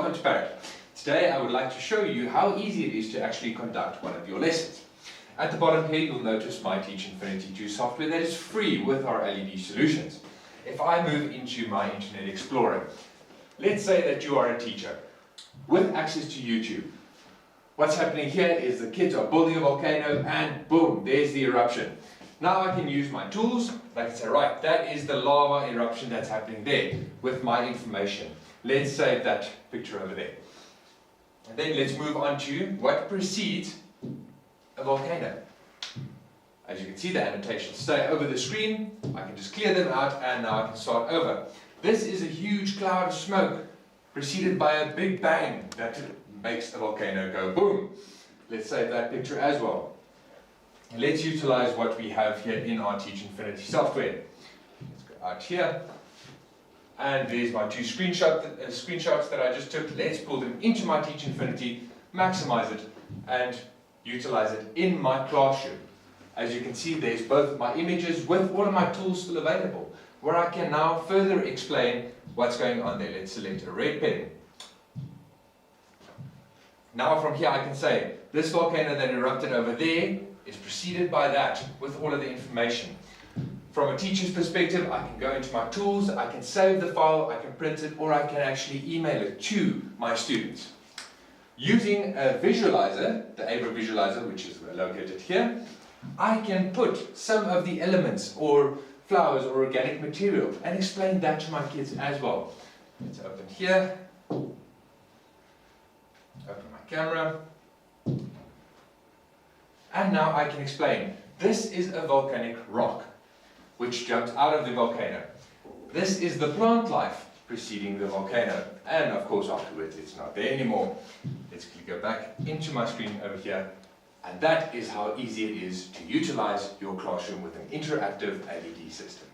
welcome to Parrot. Today I would like to show you how easy it is to actually conduct one of your lessons. At the bottom here you'll notice my Teach Infinity 2 software that is free with our LED solutions. If I move into my Internet Explorer, let's say that you are a teacher with access to YouTube. What's happening here is the kids are building a volcano and boom, there's the eruption. Now I can use my tools. I can say, right, that is the lava eruption that's happening there with my information. Let's save that picture over there. And then let's move on to what precedes a volcano. As you can see, the annotations stay over the screen. I can just clear them out and now I can start over. This is a huge cloud of smoke preceded by a big bang that makes the volcano go boom. Let's save that picture as well. And let's utilize what we have here in our Teach Infinity software. Let's go out here. And there's my two screenshots that I just took. Let's pull them into my Teach Infinity, maximize it, and utilize it in my classroom. As you can see, there's both my images with all of my tools still available, where I can now further explain what's going on there. Let's select a red pen. Now from here I can say, this volcano that erupted over there is preceded by that with all of the information. From a teacher's perspective, I can go into my tools, I can save the file, I can print it, or I can actually email it to my students. Using a visualizer, the Abra Visualiser, which is located here, I can put some of the elements or flowers or organic material and explain that to my kids as well. Let's open here, open my camera, and now I can explain. This is a volcanic rock which jumped out of the volcano. This is the plant life preceding the volcano, and of course afterwards it's not there anymore. Let's go back into my screen over here, and that is how easy it is to utilize your classroom with an interactive LED system.